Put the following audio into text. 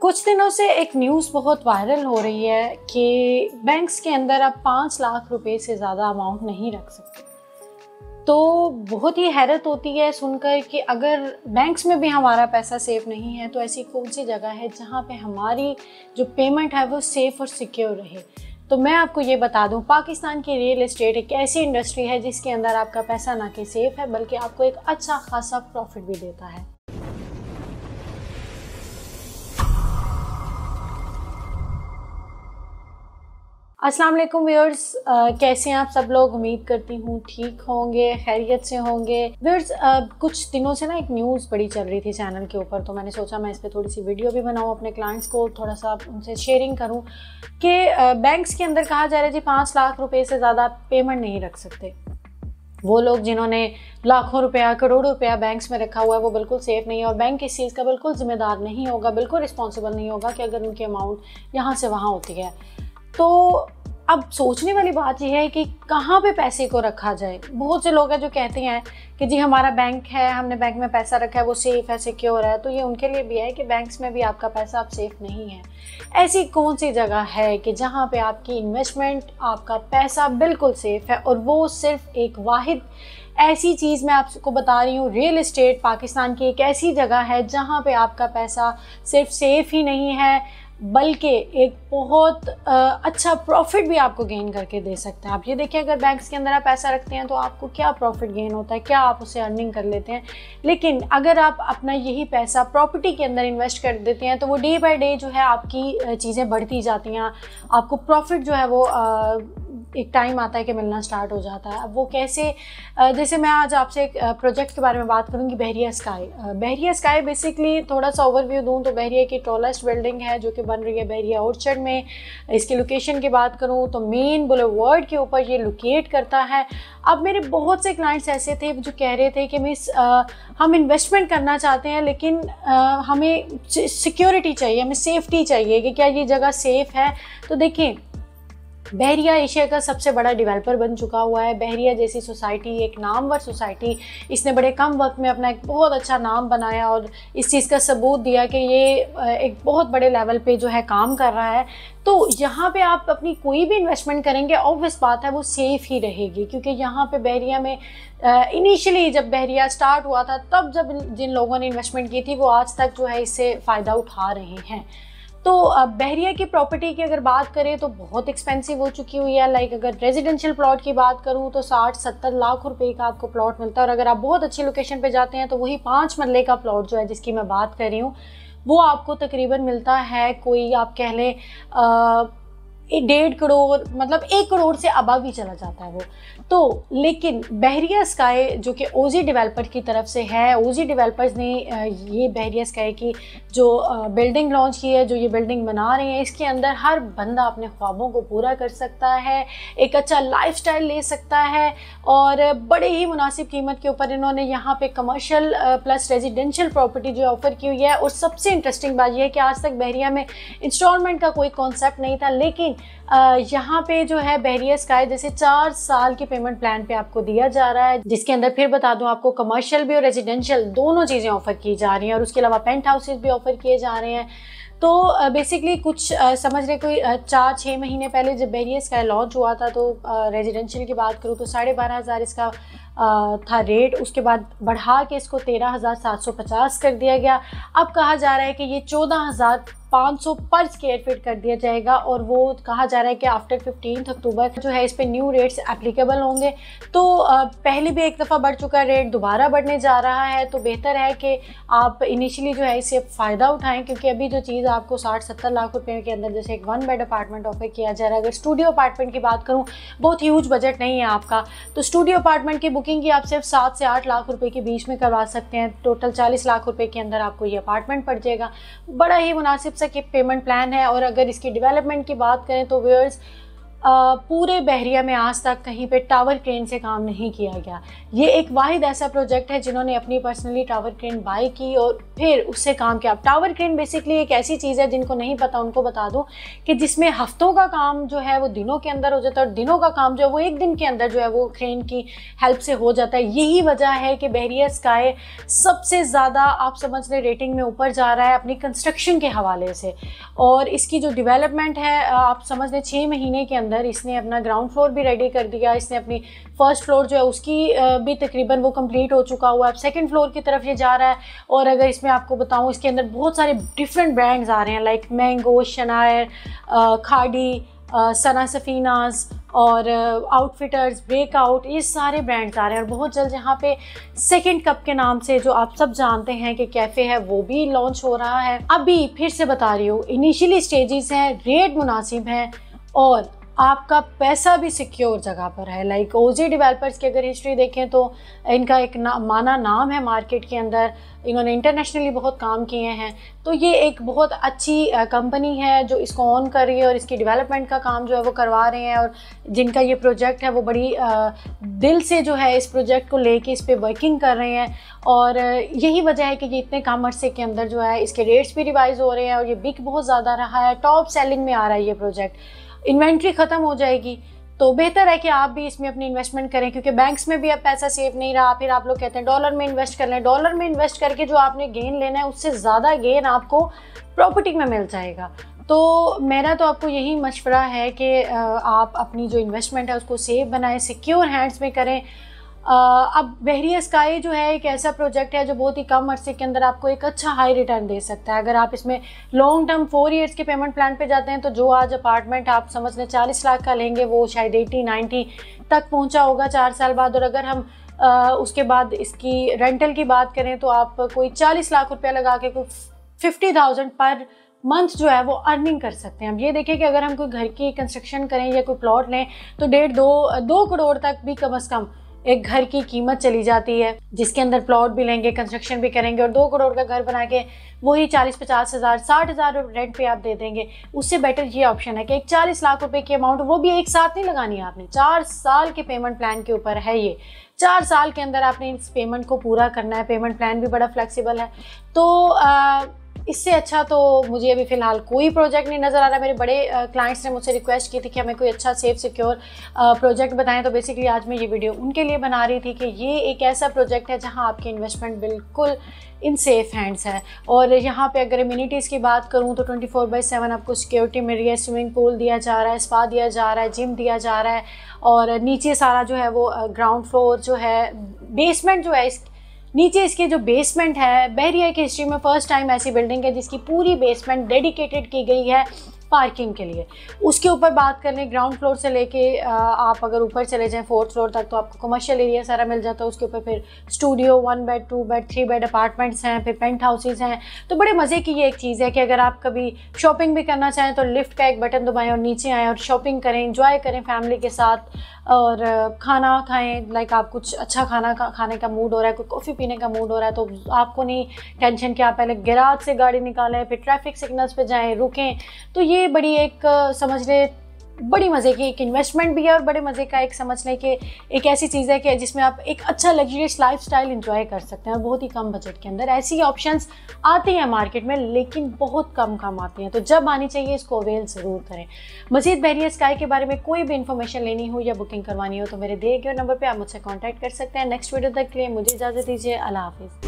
कुछ दिनों से एक न्यूज़ बहुत वायरल हो रही है कि बैंक्स के अंदर आप 5 लाख रुपए से ज़्यादा अमाउंट नहीं रख सकते। तो बहुत ही हैरत होती है सुनकर कि अगर बैंक्स में भी हमारा पैसा सेफ नहीं है तो ऐसी कौन सी जगह है जहाँ पे हमारी जो पेमेंट है वो सेफ़ और सिक्योर रहे। तो मैं आपको ये बता दूं, पाकिस्तान की रियल एस्टेट एक ऐसी इंडस्ट्री है जिसके अंदर आपका पैसा ना कि सेफ़ है बल्कि आपको एक अच्छा खासा प्रॉफिट भी देता है। अस्सलाम वालेकुम व्यूअर्स, कैसे हैं आप सब लोग। उम्मीद करती हूँ ठीक होंगे, खैरियत से होंगे। व्यूअर्स, कुछ दिनों से ना एक न्यूज़ बड़ी चल रही थी चैनल के ऊपर, तो मैंने सोचा मैं इस पर थोड़ी सी वीडियो भी बनाऊँ, अपने क्लाइंट्स को थोड़ा सा उनसे शेयरिंग करूँ कि बैंक्स के अंदर कहा जा रहा है जी 5 लाख रुपए से ज़्यादा पेमेंट नहीं रख सकते। वो लोग जिन्होंने लाखों रुपया, करोड़ों रुपया बैंक्स में रखा हुआ है वो बिल्कुल सेफ़ नहीं है और बैंक इस चीज़ का बिल्कुल ज़िम्मेदार नहीं होगा, बिल्कुल रिस्पॉन्सिबल नहीं होगा कि अगर उनकी अमाउंट यहाँ से वहाँ होती है। तो अब सोचने वाली बात यह है कि कहाँ पे पैसे को रखा जाए। बहुत से लोग हैं जो कहते हैं कि जी हमारा बैंक है, हमने बैंक में पैसा रखा है, वो सेफ़ है, सिक्योर है। तो ये उनके लिए भी है कि बैंक्स में भी आपका पैसा अब सेफ़ नहीं है। ऐसी कौन सी जगह है कि जहाँ पे आपकी इन्वेस्टमेंट, आपका पैसा बिल्कुल सेफ़ है और वो सिर्फ एक वाहिद ऐसी चीज़ मैं आपको बता रही हूँ, रियल एस्टेट पाकिस्तान की एक ऐसी जगह है जहाँ पे आपका पैसा सिर्फ सेफ़ ही नहीं है बल्कि एक बहुत अच्छा प्रॉफिट भी आपको गेन करके दे सकता है। आप ये देखिए, अगर बैंक्स के अंदर आप पैसा रखते हैं तो आपको क्या प्रॉफिट गेन होता है, क्या आप उसे अर्निंग कर लेते हैं। लेकिन अगर आप अपना यही पैसा प्रॉपर्टी के अंदर इन्वेस्ट कर देते हैं तो वो डे बाय डे जो है आपकी चीज़ें बढ़ती जाती हैं, आपको प्रॉफिट जो है वो एक टाइम आता है कि मिलना स्टार्ट हो जाता है। अब वो कैसे, जैसे मैं आज आपसे एक प्रोजेक्ट के बारे में बात करूँगी, बहरिया स्काई। बहरिया स्काई बेसिकली थोड़ा सा ओवरव्यू दूँ तो बहरिया की टॉलेस्ट बिल्डिंग है जो कि बन रही है बहरिया ऑर्चर्ड में। इसकी लोकेशन की बात करूँ तो मेन बुलेवर्ड के ऊपर ये लोकेट करता है। अब मेरे बहुत से क्लाइंट्स ऐसे थे जो कह रहे थे कि मिस हम इन्वेस्टमेंट करना चाहते हैं लेकिन हमें सिक्योरिटी चाहिए, हमें सेफ्टी चाहिए कि क्या ये जगह सेफ़ है। तो देखिए, बहरिया एशिया का सबसे बड़ा डेवलपर बन चुका हुआ है। बहरिया जैसी सोसाइटी, एक नामवर सोसाइटी, इसने बड़े कम वक्त में अपना एक बहुत अच्छा नाम बनाया और इस चीज़ का सबूत दिया कि ये एक बहुत बड़े लेवल पे जो है काम कर रहा है। तो यहाँ पे आप अपनी कोई भी इन्वेस्टमेंट करेंगे, ऑब्वियस बात है वो सेफ़ ही रहेगी, क्योंकि यहाँ पे बहरिया में इनिशियली जब बहरिया स्टार्ट हुआ था तब जब जिन लोगों ने इन्वेस्टमेंट की थी वो आज तक जो है इससे फ़ायदा उठा रहे हैं। तो बहरिया की प्रॉपर्टी की अगर बात करें तो बहुत एक्सपेंसिव हो चुकी हुई है। लाइक अगर रेजिडेंशियल प्लॉट की बात करूं तो 60-70 लाख रुपए का आपको प्लॉट मिलता है और अगर आप बहुत अच्छी लोकेशन पे जाते हैं तो वही 5 मरले का प्लॉट जो है जिसकी मैं बात कर रही हूँ वो आपको तकरीबन मिलता है, कोई आप कह लें 1.5 करोड़, मतलब 1 करोड़ से अबव भी चला जाता है वो। तो लेकिन बहरिया स्काई जो कि ओजी डेवलपर की तरफ से है, ओजी डेवलपर्स ने ये बहरिया स्काई की जो बिल्डिंग लॉन्च की है, जो ये बिल्डिंग बना रहे हैं, इसके अंदर हर बंदा अपने ख्वाबों को पूरा कर सकता है, एक अच्छा लाइफस्टाइल ले सकता है और बड़े ही मुनासिब कीमत के ऊपर इन्होंने यहाँ पे कमर्शियल प्लस रेजिडेंशियल प्रॉपर्टी जो ऑफ़र की हुई है। और सबसे इंटरेस्टिंग बात यह है कि आज तक बहरिया में इंस्टॉलमेंट का कोई कॉन्सेप्ट नहीं था, लेकिन यहाँ पे जो है बहरिया स्काई जैसे 4 साल के पेमेंट प्लान पे आपको दिया जा रहा है, जिसके अंदर फिर बता दूं आपको कमर्शियल भी और रेजिडेंशियल दोनों चीज़ें ऑफर की जा रही हैं और उसके अलावा पेंट हाउसेज भी ऑफर किए जा रहे हैं। तो बेसिकली कुछ समझ रहे, कोई 4-6 महीने पहले जब बहरिया स्काई लॉन्च हुआ था तो रेजिडेंशियल की बात करूँ तो 12,500 इसका था रेट। उसके बाद बढ़ा के इसको 13,750 कर दिया गया। अब कहा जा रहा है कि ये 14,500 पर स्क्वायर फीट कर दिया जाएगा और वो कहा जा रहा है कि आफ्टर 15 अक्टूबर जो है इस पे न्यू रेट्स एप्लीकेबल होंगे। तो पहले भी एक दफ़ा बढ़ चुका रेट, दोबारा बढ़ने जा रहा है। तो बेहतर है कि आप इनिशियली जो है इससे फ़ायदा उठाएं, क्योंकि अभी जो चीज़ आपको 60-70 लाख रुपए के अंदर जैसे एक 1 बेड अपार्टमेंट ऑफर किया जा रहा है, अगर स्टूडियो अपार्टमेंट की बात करूँ, बहुत ह्यूज बजट नहीं है आपका, तो स्टूडियो अपार्टमेंट की बुकिंग की आप सिर्फ 7 से 8 लाख रुपए के बीच में करवा सकते हैं। टोटल 40 लाख रुपए के अंदर आपको ये अपार्टमेंट पड़ जाएगा। बड़ा ही मुनासिब सा कि पेमेंट प्लान है। और अगर इसकी डेवलपमेंट की बात करें तो व्यूअर्स पूरे बहरिया में आज तक कहीं पे टावर क्रेन से काम नहीं किया गया। ये एक वाहिद ऐसा प्रोजेक्ट है जिन्होंने अपनी पर्सनली टावर क्रेन बाय की और फिर उससे काम किया। टावर क्रेन बेसिकली एक ऐसी चीज़ है, जिनको नहीं पता उनको बता दूं, कि जिसमें हफ्तों का काम जो है वो दिनों के अंदर हो जाता है और दिनों का काम जो है वो एक दिन के अंदर जो है वो क्रेन की हेल्प से हो जाता है। यही वजह है कि बहरिया स्काई सबसे ज़्यादा आप समझ लें रेटिंग में ऊपर जा रहा है अपनी कंस्ट्रक्शन के हवाले से। और इसकी जो डेवलपमेंट है आप समझ लें 6 महीने के अंदर इसने अपना ग्राउंड फ्लोर भी रेडी कर दिया। इसने अपनी फर्स्ट फ्लोर जो है उसकी भी तकरीबन वो कंप्लीट हो चुका हुआ है। अब सेकंड फ्लोर की तरफ ये जा रहा है। और अगर इसमें आपको बताऊं, इसके अंदर बहुत सारे डिफरेंट ब्रांड्स आ रहे हैं, लाइक मैंगो, शनायर, खाड़ी, सना सफीनाज और आउटफिटर्स, ब्रेकआउट, ये सारे ब्रांड्स आ रहे हैं। और बहुत जल्द यहाँ पे सेकंड कप के नाम से जो आप सब जानते हैं कि कैफ़े है, वो भी लॉन्च हो रहा है। अभी फिर से बता रही हूँ, इनिशियली स्टेजेस हैं, रेट मुनासिब हैं और आपका पैसा भी सिक्योर जगह पर है। लाइक ओजी डेवलपर्स की अगर हिस्ट्री देखें तो इनका एक माना नाम है मार्केट के अंदर, इन्होंने इंटरनेशनली बहुत काम किए हैं। तो ये एक बहुत अच्छी कंपनी है जो इसको ऑन कर रही है और इसकी डेवलपमेंट का काम जो है वो करवा रहे हैं। और जिनका ये प्रोजेक्ट है वो बड़ी दिल से जो है इस प्रोजेक्ट को लेके इस पर वर्किंग कर रहे हैं। और यही वजह है कि ये इतने कम अरसे के अंदर जो है इसके रेट्स भी रिवाइज़ हो रहे हैं और ये बिक बहुत ज़्यादा रहा है, टॉप सेलिंग में आ रहा है ये प्रोजेक्ट। इन्वेंट्री ख़त्म हो जाएगी तो बेहतर है कि आप भी इसमें अपनी इन्वेस्टमेंट करें, क्योंकि बैंक्स में भी अब पैसा सेफ नहीं रहा। फिर आप लोग कहते हैं डॉलर में इन्वेस्ट कर लें। डॉलर में इन्वेस्ट करके जो आपने गेन लेना है उससे ज़्यादा गेन आपको प्रॉपर्टी में मिल जाएगा। तो मेरा तो आपको यही मशवरा है कि आप अपनी जो इन्वेस्टमेंट है उसको सेफ बनाएं, सिक्योर हैंड्स में करें। अब बहरिया स्काई जो है एक ऐसा प्रोजेक्ट है जो बहुत ही कम अरसे के अंदर आपको एक अच्छा हाई रिटर्न दे सकता है। अगर आप इसमें लॉन्ग टर्म 4 ईयर्स के पेमेंट प्लान पे जाते हैं तो जो आज अपार्टमेंट आप समझ लें 40 लाख का लेंगे वो शायद 80-90 तक पहुंचा होगा 4 साल बाद। और अगर हम उसके बाद इसकी रेंटल की बात करें तो आप कोई 40 लाख रुपया लगा के कोई 50,000 पर मंथ जो है वो अर्निंग कर सकते हैं। अब ये देखिए कि अगर हम कोई घर की कंस्ट्रक्शन करें या कोई प्लॉट लें तो 1.5-2 करोड़ तक भी कम से कम एक घर की कीमत चली जाती है, जिसके अंदर प्लॉट भी लेंगे, कंस्ट्रक्शन भी करेंगे और 2 करोड़ का घर बना के वही 40-50 हज़ार 60 हज़ार रेंट पे आप दे देंगे। उससे बेटर ये ऑप्शन है कि एक 40 लाख रुपए की अमाउंट, वो भी एक साथ नहीं लगानी है आपने, 4 साल के पेमेंट प्लान के ऊपर है ये। 4 साल के अंदर आपने इस पेमेंट को पूरा करना है। पेमेंट प्लान भी बड़ा फ्लेक्सिबल है। तो इससे अच्छा तो मुझे अभी फ़िलहाल कोई प्रोजेक्ट नहीं नज़र आ रहा। मेरे बड़े क्लाइंट्स ने मुझसे रिक्वेस्ट की थी कि हमें कोई अच्छा सेफ सिक्योर प्रोजेक्ट बताएं, तो बेसिकली आज मैं ये वीडियो उनके लिए बना रही थी कि ये एक ऐसा प्रोजेक्ट है जहां आपकी इन्वेस्टमेंट बिल्कुल इन सेफ हैंड्स है। और यहाँ पे अगर इम्यूनिटीज़ की बात करूँ तो 24/7 आपको सिक्योरिटी मिल रही है। स्विमिंग पूल दिया जा रहा है, स्पा दिया जा रहा है, जिम दिया जा रहा है और नीचे सारा जो है वो ग्राउंड फ्लोर जो है, बेसमेंट जो है नीचे इसके जो बेसमेंट है, बहरिया की हिस्ट्री में फर्स्ट टाइम ऐसी बिल्डिंग है जिसकी पूरी बेसमेंट डेडिकेटेड की गई है पार्किंग के लिए। उसके ऊपर बात कर लें, ग्राउंड फ्लोर से लेके आप अगर ऊपर चले जाएं 4th फ्लोर तक तो आपको कमर्शियल एरिया सारा मिल जाता है। उसके ऊपर फिर studio, 1 bed, 2 bed, 3 bed apartments हैं, फिर पेंट हाउसेज हैं। तो बड़े मज़े की ये एक चीज़ है कि अगर आप कभी शॉपिंग भी करना चाहें तो लिफ्ट का एक बटन दबाएं और नीचे आएँ और शॉपिंग करें, इंजॉय करें फैमिली के साथ और खाना खाएं। लाइक आप कुछ अच्छा खाना खाने का मूड हो रहा है, कोई कॉफ़ी पीने का मूड हो रहा है तो आपको नहीं टेंशन कि आप पहले गैराज से गाड़ी निकालें, फिर ट्रैफिक सिग्नल्स पे जाएं, रुकें। तो ये बड़ी एक समझ ले बड़ी मज़े की एक इन्वेस्टमेंट भी है और बड़े मज़े का एक समझ लें कि एक ऐसी चीज़ है कि जिसमें आप एक अच्छा लग्जरियस लाइफस्टाइल एंजॉय कर सकते हैं और बहुत ही कम बजट के अंदर। ऐसी ऑप्शंस आती हैं मार्केट में लेकिन बहुत कम आती हैं, तो जब आनी चाहिए इसको अवेल ज़रूर करें। मज़ीद बहरिया स्काई के बारे में कोई भी इन्फॉर्मेशन लेनी हो या बुकिंग करवानी हो तो मेरे दिए गए नंबर पर आप मुझसे कॉन्टैक्ट कर सकते हैं। नेक्स्ट वीडियो तक के लिए मुझे इजाज़त दीजिए। अल्लाह हाफिज़।